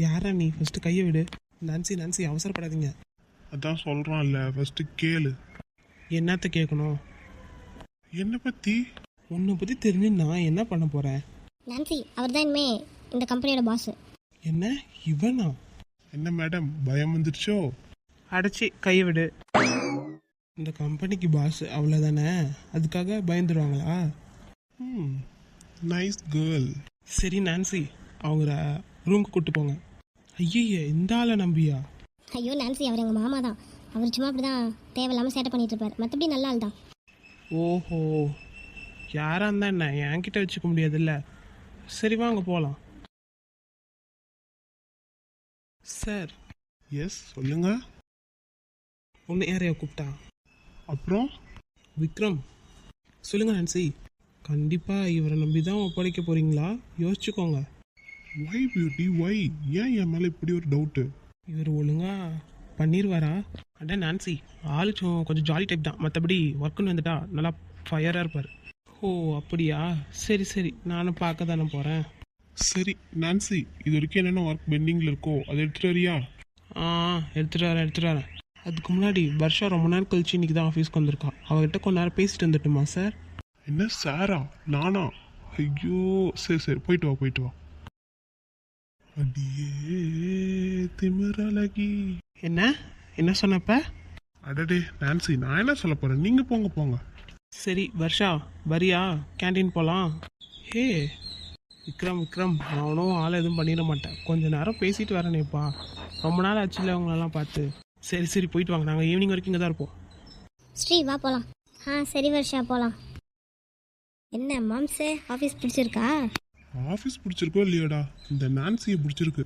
யாரா நீ? ஃபர்ஸ்ட் கையை விடு. நான்சி நான்சி அவசரப்படாதீங்க. அதான் சொல்கிறான்ல, ஃபஸ்ட்டு கேளு. என்னத்த கேட்கணும்? என்னை பற்றி? உன்னை பற்றி தெரிஞ்சு நான் என்ன பண்ண போகிறேன்? நான்சி அவர் தான் இனிமே இந்த கம்பெனியோட பாஸ். என்ன இவனா? என்ன மேடம், பயம் வந்துடுச்சோ? அடைச்சி கையை விடு. இந்த கம்பெனிக்கு பாஸ் அவ்வளோதானே, அதுக்காக பயந்துடுவாங்களா? Nice girl. சரி நான்சி, அவங்க ரூமுக்கு கூப்பிட்டு போங்க. ஐயே, இந்த ஆளை நம்பியா? ஐயோ நான்சி, அவர் எங்கள் மாமா தான். அவர் சும்மா அப்படி தான் தேவையில்லாமல் சேட்டை பண்ணிட்டு இருப்பார், மற்றபடி நல்ல ஆள் தான். ஓஹோ, யாராக இருந்தா என்ன, என்கிட்ட வச்சுக்க முடியாதுல்ல. சரி வாங்க போகலாம். சார். எஸ், சொல்லுங்க. ஒன்று யாரையா கூப்பிட்டா? அப்புறம் விக்ரம். சொல்லுங்க நான்சி, கண்டிப்பாக இவரை நம்பி தான் ஒப்படைக்க போகிறீங்களா? யோசிச்சுக்கோங்க. Why beauty, why? ஏன் என் மேலே இப்படி ஒரு டவுட்டு? இவர் ஒழுங்கா பண்ணிடுவாரா? அட நான்சி, ஆளு கொஞ்சம் ஜாலி டைப் தான், மற்றபடி ஒர்க்குன்னு வந்துட்டா நல்லா ஃபயராக இருப்பார். ஓ அப்படியா? சரி சரி, நானும் பார்க்க தானே போகிறேன். சரி நான்சி, இது வரைக்கும் என்னென்ன ஒர்க் பெண்டிங்கில் இருக்கோ அதை எடுத்துகிட்டு வரியா? ஆ எடுத்துகிட்டு வரேன். அதுக்கு முன்னாடி வர்ஷா ரொம்ப நேரம் கழிச்சு இன்னைக்கு தான் ஆஃபீஸ்க்கு வந்திருக்கா. அவகிட்ட கொஞ்ச நேரம் பேசிட்டு வந்துட்டுமா சார்? என்ன சாரா? நானா? ஐயோ, சரி சரி, போயிட்டு வா. அடியே திமிரலகி. என்ன சொன்னப்ப? அடடே நான்சி, நான் என்ன சொல்ல போகிறேன், நீங்கள் போங்க. சரி வர்ஷா, வரியா? கேண்டீன் போகலாம். ஹே விக்ரம், நான் ஒன்றும் ஆளை எதுவும் பண்ணிட மாட்டேன். கொஞ்ச நேரம் பேசிட்டு வரேனேப்பா, ரொம்ப நாள் ஆச்சுல அவங்களெல்லாம் பார்த்து. சரி போயிட்டு வாங்க, நாங்கள் ஈவினிங் வரைக்கும் இங்கே தான் இருப்போம். ஸ்ரீ வா போகலாம். சரி வர்ஷா போகலாம். என்ன மாம்சே, ஆஃபீஸ் பிடிச்சிருக்கா? ஆஃபீஸ் பிடிச்சிருக்கோ இல்லையோடா, இந்த நான்சியை பிடிச்சிருக்கு.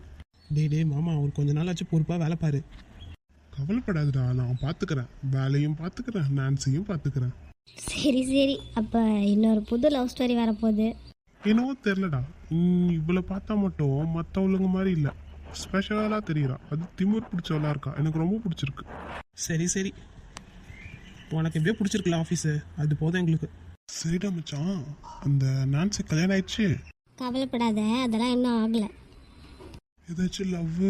டே மாமா, ஒரு கொஞ்ச நாள் ஆச்சு, பொறுப்பாக வேலை பாரு. கவலைப்படாதுடா, நான் பார்த்துக்கிறேன். வேலையும் பார்த்துக்கிறேன், நான்சியும் பார்த்துக்கிறேன். சரி, அப்போ இன்னொரு புது லவ் ஸ்டோரி வரப்போகுது. என்னவோ தெரிலடா, இவ்வளோ பார்த்தா மட்டும் மற்றவளுங்க மாதிரி இல்லை, ஸ்பெஷலாக தெரியுறா. அது திமிர் பிடிச்சவளா இருக்கா, எனக்கு ரொம்ப பிடிச்சிருக்கு. சரி உனக்கு எப்படியோ பிடிச்சிருக்குல்ல ஆஃபீஸு, அது போதும் எங்களுக்கு. சரிடா மச்சான், அந்த நான்சி கல்யாணம் ஆயிடுச்சு? கவலைப்படாத, அதெல்லாம் இன்னும் ஆகலை. ஏதாச்சும் லவ்?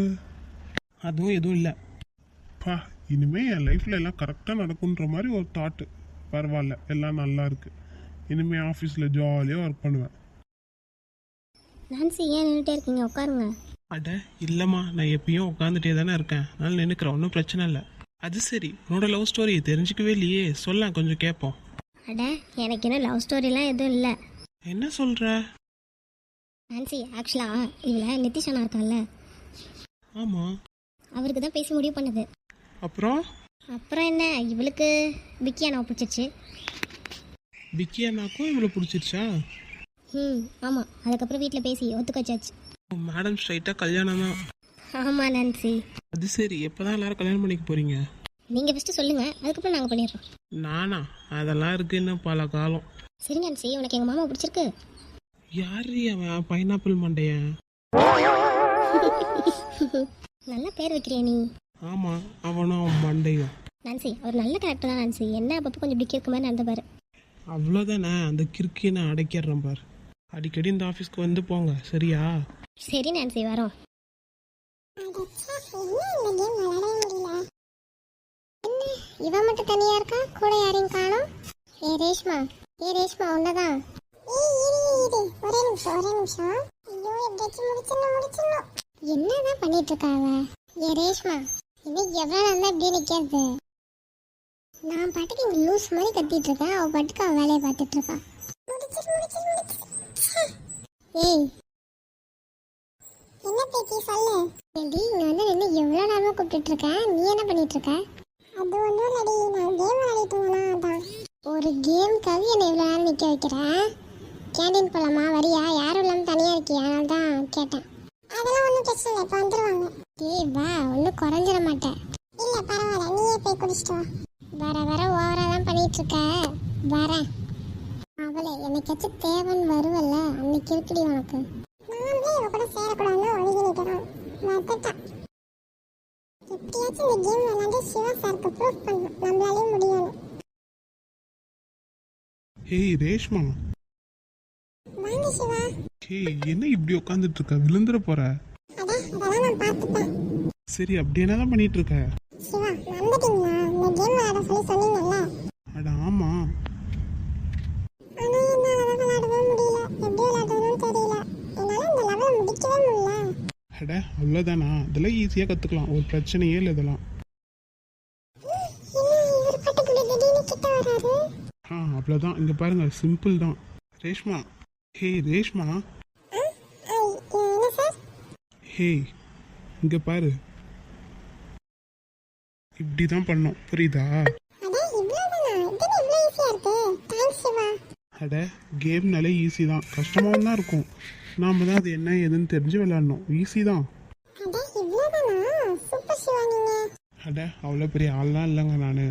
அதுவும் எதுவும் இல்லை. பா, இனிமே என் லைஃப்பில் எல்லாம் கரெக்டாக நடக்குன்ற மாதிரி ஒரு தாட்டு. பரவாயில்ல, எல்லாம் நல்லா இருக்கு. இனிமேல் ஆஃபீஸில் ஜாலியாக ஒர்க் பண்ணுவேன். நான்சி ஏன் நின்றுட்டே இருக்கீங்க? உட்காருங்க. அட இல்லைம்மா, நான் எப்பயும் உட்காந்துட்டே தானே இருக்கேன், அதனால நினைக்கிறேன், ஒன்றும் பிரச்சனை இல்லை. அது சரி, உன்னோட லவ் ஸ்டோரி தெரிஞ்சிக்கவே இல்லையே, சொல்ல கொஞ்சம் கேட்போம். அட எனக்கு இன்னும் லவ் ஸ்டோரிலாம் எதுவும் இல்லை. என்ன சொல்கிற? நான்சி ஆக்சுவலாக இதில் நிதிஷ் அண்ணா இருக்கான்ல, ஆமாம், அவருக்கு தான் பேசி முடிவு பண்ணுது. அப்புறம் என்ன, இவளுக்கு விக்கி அண்ணாவை பிடிச்சிருச்சு. விக்கி அண்ணாக்கும் இவ்வளோ பிடிச்சிருச்சா? ஆமாம், அதுக்கப்புறம் வீட்டில் பேசி ஒத்துக்க வச்சாச்சு. மேடம் ஸ்ட்ரைட்டாக கல்யாணம் தான்? ஆமாம் நான்சி. அது சரி, எப்போ தான் எல்லாரும் கல்யாணம் பண்ணிக்க போகிறீங்க? நீங்கள் ஃபஸ்ட்டு சொல்லுங்கள், அதுக்கப்புறம் நாங்கள் பண்ணிடுறோம். நானா? அதெல்லாம் இருக்கு இன்னும் பல காலம். சரி நான்சி, உனக்கு எங்கள் மாமா பிடிச்சிருக்கு. யார் அவன்? பைனாப்பிள் மண்டையன்? நல்ல பேர் வைக்கிறிய நீ. ஆமாம், அவனும் அவன் மண்டையும். நான்சி அவர் நல்ல கேரக்டர் தான் நான்சி, என்ன அப்பப்போ கொஞ்சம் இப்படி இருக்க மாதிரி நடந்த பாரு. அவ்வளோதானே, அந்த கிறுக்கி நான் அடைக்கிறேன் பார். அடிக்கடி இந்த ஆஃபீஸ்க்கு வந்து போங்க, சரியா? சரி நான்சி, வரோம். இவன் மட்டும் தனியா இருக்கா, கூட யாரையும் காணோம். ஏ ரேஷ்மா உன்னதான். ஒரே நிமிஷம். ஐயோ, எப்படியாச்சும் முடிச்சிடணும். என்னதான் பண்ணிட்டு இருக்காவ? ஏ ரேஷ்மா, இன்னும் எவ்வளவு நல்லா இப்படியே நிக்கிறது? நான் பாட்டுக்கு இங்க லூஸ் மாதிரி கத்திட்டு இருக்கேன், அவ பாட்டுக்கு அவ வேலையை பார்த்துட்டு இருக்கா. ஏய் என்ன பேச்சி சொல்லு. ஏண்டி, இங்க வந்து நின்று எவ்வளவு நேரமா கூப்பிட்டு இருக்கேன், நீ என்ன பண்ணிட்டு இருக்க? அது ஒன்றும் இல்லடி, நான் கேம் விளையாடிட்டு அதான். ஒரு கேமுக்காக என்னை இவ்வளோ நேரம் நிற்க வைக்கிறேன். கேண்டீன் போகலாமா, வரியா? யாரும் இல்லாமல் தனியாக இருக்கியா, அதனால தான் கேட்டேன். அதெல்லாம் ஒன்றும் பிரச்சனை இல்லை, இப்போ வந்துடுவாங்க. ஏய் வா, ஒன்றும் குறைஞ்சிட மாட்டேன். இல்லை பரவாயில்ல, நீயே போய் குடிச்சிட்டு வா. வர ஓவராக தான் பண்ணிட்டு இருக்க, வரேன். அவளே என்னைக்காச்சும் தேவன் வருவல்ல, அன்னைக்கு இருக்குடி உனக்கு. நான் தான் இவ கூட சேரக்கூடாதுன்னு ஒழுங்கி நிற்கிறேன். வந்துட்டான். எப்படியாச்சும் இந்த கேம் விளையாண்டு சிவா சாருக்கு ப்ரூஃப் பண்ணணும், நம்மளாலே முடியும். ஹேய் ரேஷ்மா. வாங்க சிவா. ஹே, என்ன இப்படி உட்காந்துட்டு இருக்க? விழுந்துட போற. அட அதெல்லாம் நான் பார்த்துப்பேன். சரி அப்படி என்னதான் பண்ணிட்டு இருக்க? சிவா வந்துட்டீங்களா? இந்த கேம் விளையாட சொல்லி சொன்னீங்கல்ல. அட ஆமா. ஆனா என்னால விளையாடவே முடியல. எப்படி விளையாடணும்னு தெரியல. என்னால இந்த லெவலை முடிக்கவே முடியல. அட அவ்வளோதானா, இதெல்லாம் ஈஸியாக கற்றுக்கலாம், ஒரு பிரச்சனையே இல்லை இதெல்லாம். என்ன இவர் பட்டுக்குள்ள திடீர்னு கிட்ட வராரு? அவ்வளோதான், இங்கே பாருங்க, சிம்பிள் தான். ரேஷ்மா, ஹே ரேஷ்மா, என்ன சார்? ஹே இங்கே பாரு, இப்படி தான் பண்ணோம், புரியுதா? அட இவ்வளவுதானா? இது இவ்வளவு ஈஸியா இருக்கு. தேங்க்ஸ் சிவா. அட கேம்னாலே ஈஸி தான், கஷ்டமாகவும் தான் இருக்கும். நாம தான் அது என்ன ஏதுன்னு தெரிஞ்சு விளையாடணும், ஈஸி தான். அட இவ்வளவுதானா? சூப்பர் சிவா நீங்க. அட அவ்வளோ பெரிய ஆள்லாம் இல்லைங்க நான்.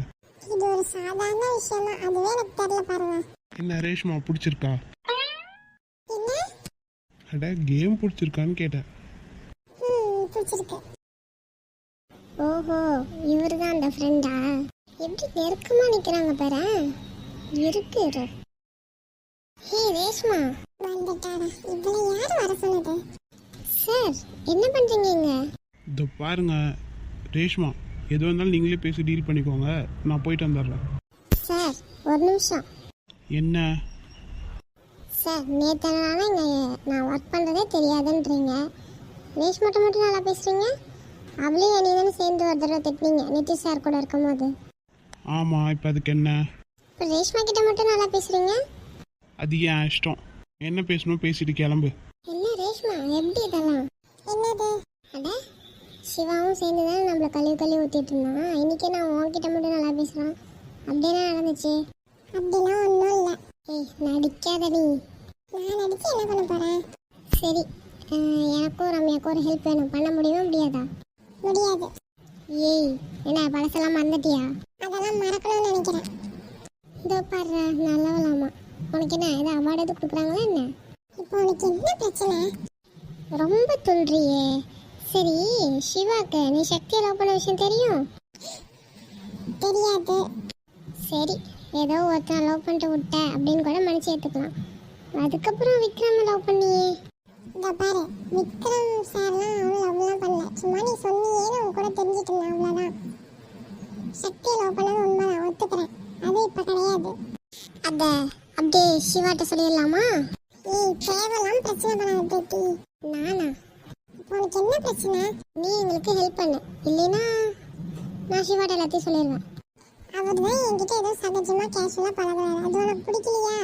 இது ஒரு சாதாரண விஷயம் தான், அதுவே எனக்கு தெரியல பாருங்க. என்ன ரேஷ்மா பிடிச்சிருக்கா? என்ன? அட கேம் பிடிச்சிருக்கான்னு கேட்டேன். பிடிச்சிருக்கு. ஓஹோ இவரு தான் அந்த ஃப்ரெண்டா? எப்படி நெருக்கமா நிக்கிறாங்க பாரு. இருக்கு இரு. ஹே ரேஷ்மா வந்துட்டாடா. இவ்வளவு யார் வர சொன்னது? சார் என்ன பண்றீங்க இங்க? இதோ பாருங்க ரேஷ்மா, எது வந்தாலும் நீங்களே பேசி டீல் பண்ணிக்கோங்க, நான் போயிட்டு வந்துடுறேன். சார் ஒரு நிமிஷம். என்ன? சார் நேத்தனால இங்க நான் ஒர்க் பண்றதே தெரியாதுன்றீங்க. ரேஷ்மாட்ட மட்டும் நல்லா பேசுறீங்க. அவளையும் என்னையும் தானே சேர்ந்து ஒரு தடவை திட்டினீங்க நிதிஷ் சார் கூட இருக்கும்போது. ஆமாம், இப்போ அதுக்கு என்ன? இப்போ ரேஷ்மா கிட்ட மட்டும் நல்லா பேசுறீங்க. அது ஏன் இஷ்டம், என்ன பேசணும் பேசிட்டு கிளம்பு. என்ன ரேஷ்மா எப்படி இதெல்லாம்? என்னது? அட சிவாவும் சேர்ந்து தான் நம்மளை கழுவி ஊற்றிட்டு இருந்தான். இன்னைக்கு நான் உன்கிட்ட மட்டும் நல்லா பேசுகிறான். அப்படியே நடந்துச்சு. அப்படிலாம் ஒன்றும் இல்லை. ஏய் நடிக்காத நீ. நான் நடிச்சு என்ன பண்ண போகிறேன்? சரி எனக்கும் ரம்யாவுக்கும் ஒரு ஹெல்ப் வேணும். பண்ண முடியுமா முடியாதா? முடியாது. ஏய் என்ன பழசெல்லாம் மறந்துட்டியா? அதெல்லாம் மறக்கணும்னு நினைக்கிறேன். இதோ பாடுற நல்லவலாமா. உனக்கு என்ன ஏதோ அவார்டு எது கொடுக்குறாங்களா என்ன? இப்போ உனக்கு என்ன பிரச்சனை? ரொம்ப துள்றியே. சரி சிவாக்கு நீ சக்தியை லவ் பண்ண விஷயம் தெரியும்? தெரியாது. சரி ஏதோ ஒருத்தன் லவ் பண்ணிட்டு விட்ட அப்படின்னு கூட மனசு ஏற்றுக்கலாம். அதுக்கப்புறம் விக்ரம் லவ் பண்ணியே. இந்த பாரு விக்ரம் சார்லாம் அவன் லவ்லாம் பண்ணல. சும்மா நீ சொன்னியேன்னு அவன் கூட தெரிஞ்சுட்டு இருந்தான், அவ்வளோதான். சக்தியை லவ் பண்ணது உண்மைதான், ஒத்துக்கிறேன். அது இப்போ கிடையாது. அத அப்படியே சிவாட்ட சொல்லிடலாமா? ஏய் தேவலாம் பிரச்சனை பண்ணாத பேட்டி. நானா? உனக்கு என்ன பிரச்சனை? நீ எங்களுக்கு ஹெல்ப் பண்ணு, இல்லைன்னா நான் சிவாட்ட எல்லாத்தையும் சொல்லிடுவேன். அவர் தான் என்கிட்ட ஏதோ சகஜமா கேஷுவலா பழகுறாரு. அது உனக்கு பிடிக்கலையா?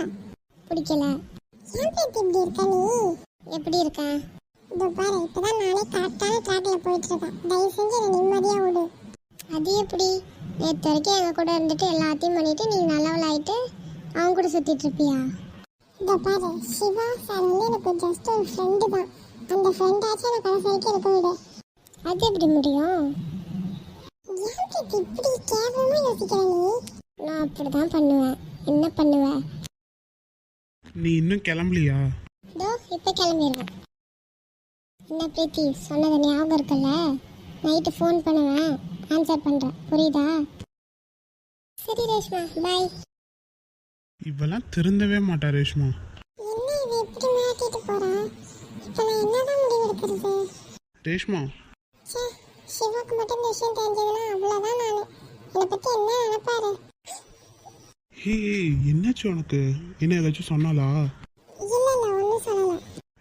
பிடிக்கல. ஏன் பேட்டி இப்படி இருக்க நீ? எப்படி இருக்கேன்? இதோ பாரு இப்பதான் நானே கரெக்டான ட்ராக்ல போயிட்டு இருக்கேன். தயவு செஞ்சு என்னை நிம்மதியா விடு. அது எப்படி? நேற்று வரைக்கும் எங்க கூட இருந்துட்டு எல்லாத்தையும் பண்ணிட்டு நீ நல்லவளாயிட்டு அவங்க கூட சுத்திட்டு இருப்பியா? இதோ பாரு சிவா சார் வந்து எனக்கு ஜஸ்ட் ஒரு ஃப்ரெண்டு தான். அந்த ஃப்ரெண்டாச்சும் எனக்கு கடைசி வரைக்கும் இருக்க விடு. அது எப்படி முடியும்? ஏன் இப்படி கேவலமா யோசிக்கிற நீ? நான் அப்படிதான் பண்ணுவேன். என்ன பண்ணுவேன்? நீ இன்னும் கிளம்பலையா? இதோ இப்போ கிளம்பிடுவேன். என்ன பிரீத்தி சொன்னது ஞாபகம் இருக்குல்ல? நைட்டு ஃபோன் பண்ணுவேன், ஆன்சர் பண்ணுறேன், புரியுதா? சரி ரேஷ்மா பாய். இவெல்லாம் திருந்தவே மாட்டா ரேஷ்மா. என்ன இது எப்படி மாட்டிட்டு போறா? இப்போ நான் என்னதான் முடிவு எடுக்கிறது? ரேஷ்மா சே சிவாக்கு மட்டும் இந்த விஷயம் தெரிஞ்சதுன்னா அவ்வளோதான். நான் என்னை பற்றி என்ன நினைப்பாரு? ஹே என்னாச்சு உனக்கு? என்ன ஏதாச்சும் சொன்னாலா? இல்லை இல்லை ஒன்றும் சொல்லலை.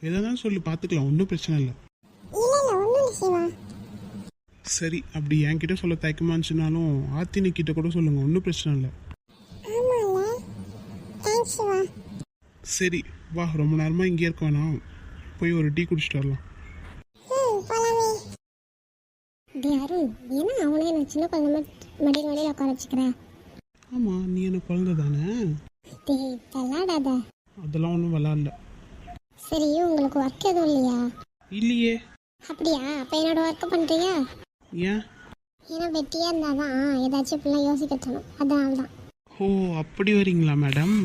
எதாவது சொல்லி பார்த்துக்கலாம், ஒன்றும் பிரச்சனை இல்லை. இல்லை இல்லை ஒன்றும் இல்லை சிவா. சரி அப்படி என்கிட்ட சொல்ல தயக்கமா இருந்துச்சுனாலும் ஆத்தினி கிட்ட கூட சொல்லுங்க, ஒன்றும் பிரச்சனை இல்லை. ஆமாம்ல தேங்க்ஸ் சிவா. சரி வா, ரொம்ப நேரமாக இங்கே இருக்க வேணாம், போய் ஒரு டீ குடிச்சிட்டு வரலாம். போலாமே. அருண் ஏன்னா அவனே நான் சின்ன குழந்தை மடியில் உட்கார வச்சுக்கிறேன். ஆமாம், நீ என்ன குழந்தை தானே? டேய் தள்ளாடாத. அதெல்லாம் ஒன்றும் விளாட்ல. சரி உங்களுக்கு ஒர்க் எதுவும் இல்லையா? இல்லையே. அப்படியா? அப்போ என்னோட ஒர்க்கு பண்ணுறியா? ஏன்? ஏன்னா வெட்டியாக இருந்தால் தான் ஏதாச்சும் இப்படிலாம் யோசிக்க தோணும், அதனால தான். ஓ அப்படி வரீங்களா மேடம்?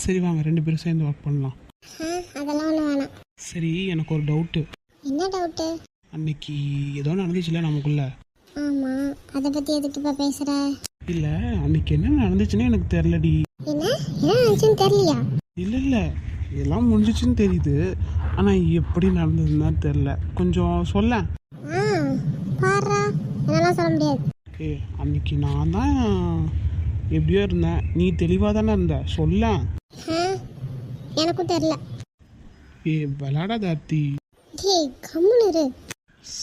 சரி வாங்க ரெண்டு பேரும் சேர்ந்து ஒர்க் பண்ணலாம். அதெல்லாம் ஒன்றும் வேணாம். சரி எனக்கு ஒரு டவுட்டு. என்ன டவுட்டு? அன்னைக்கு ஏதோ நடந்துச்சுல நமக்குள்ள. ஆமாம் அதை பற்றி எதுக்கு இப்போ பேசுகிற? இல்லை அன்னைக்கு என்ன நடந்துச்சுன்னு எனக்கு தெரிலடி. என்ன என்ன நினச்சுன்னு தெரியலையா? இல்லை இல்லை எல்லாம் முடிஞ்சிச்சுன்னு தெரியுது, ஆனால் எப்படி நடந்ததுன்னு தான் தெரில. கொஞ்சம் சொல்ல. ஆ பாடுறா, என்னெல்லாம் சொல்ல முடியாது. அன்னைக்கு நான் தான் எப்படியோ இருந்தேன், நீ தெளிவாக தானே இருந்த. சொல்ல. எனக்கும் தெரில. விளாடாத ஆர்த்தி. டேய் கம்முனு இரு.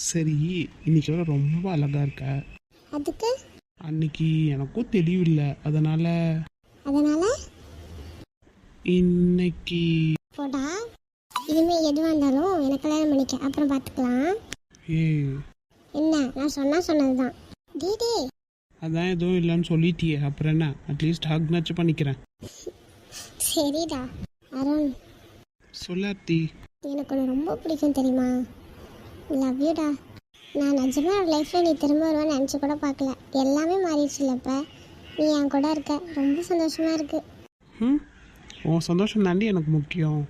சரி, இன்னைக்கு வேற ரொம்ப அழகா இருக்க. அதுக்கு அன்னைக்கு எனக்கும் தெளிவில்லை, அதனால இன்னைக்கு போடா. இனிமே எதுவாக இருந்தாலும் எனக்கு கல்யாணம் பண்ணிக்க, அப்புறம் பார்த்துக்கலாம். என்ன, நான் சொன்னது தான். டே அதான் எதுவும் இல்லைன்னு சொல்லிட்டியே, அப்புறம் என்ன, அட்லீஸ்ட் ஹக்னாச்சும் பண்ணிக்கிறேன். சரிடா அருண். சொல்லாத்தி. எனக்கு ஒன்று ரொம்ப பிடிக்கும் தெரியுமா? லவ் யூடா. நான் நிஜமாக லைஃப்பில் நீ திரும்ப வருவேன்னு நினச்சி கூட பார்க்கல. எல்லாமே மாறிடுச்சு இல்லை, இப்போ நீ என் கூட இருக்க, ரொம்ப சந்தோஷமாக இருக்கு. உன் சந்தோஷம் தாண்டி எனக்கு முக்கியம்.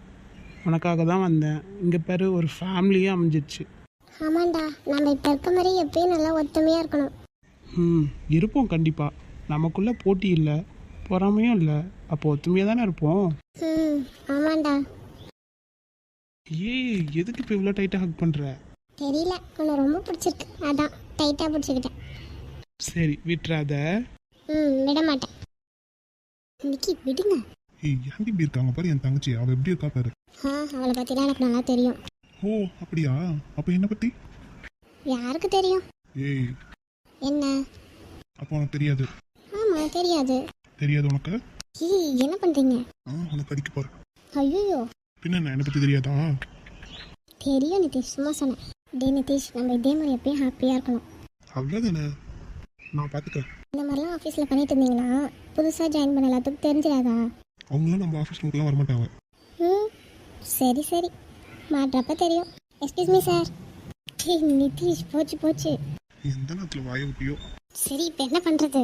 உனக்காக தான் வந்தேன். இங்கே பேர் ஒரு ஃபேமிலியே அமைஞ்சிருச்சு. ஆமாண்டா, நம்ம இப்போ இருக்க மாதிரி எப்பயும் நல்லா ஒத்துமையாக இருக்கணும். இருப்போம் கண்டிப்பாக. நமக்குள்ளே போட்டி இல்லை, பொறாமையும் இல்லை. அப்போ ஒத்துமையாக தானே இருப்போம். ஆமாண்டா. எதுக்கு இப்போ இவ்வளோ டைட்டாக ஹக் பண்ணுற? தெரியல, உன்னை ரொம்ப பிடிச்சிருக்கு, அதான் டைட்டாக பிடிச்சிக்கிட்டேன். சரி விட்டுறாத. விட மாட்டேன். இன்னைக்கு விடுங்க. ஏன்டி இப்படி இருக்காங்க பாரு என் தங்கச்சி, அவள் எப்படி இருக்கா பாரு. அவளை பற்றிலாம் எனக்கு நல்லா தெரியும். ஓ அப்படியா? அப்போ என்னை பற்றி? யாருக்கு தெரியும்? ஏய் என்ன? அப்போ உனக்கு தெரியாது? ஆமாம் தெரியாது. தெரியாது உனக்கு? என்ன பண்ணுறீங்க? உனக்கு அடிக்க போகிறேன். ஐயோ பின்ன என்னை பற்றி தெரியாதா? தெரியும் நிதிஷ், சும்மா சொன்னேன். டே நிதிஷ், நம்ம இதே மாதிரி எப்பயும் ஹாப்பியாக இருக்கணும். அவ்வளோதானே, நான் பார்த்துக்கிறேன். இந்த மாதிரிலாம் ஆஃபீஸில் பண்ணிட்டு இருந்தீங்கன்னா புதுசாக ஜாயின் பண்ண எல்லாத்துக்கும் தெரிஞ்சிடாதா? அவங்களாம் நம்ம ஆஃபீஸ் நோக்கெலாம் வரமாட்டாங்க. சரி சரி, மாட்டுறப்ப தெரியும். Excuse me sir. நிதிஷ் போச்சு. எந்த நேரத்தில் வாய விட்டியோ. சரி, இப்போ என்ன பண்ணுறது?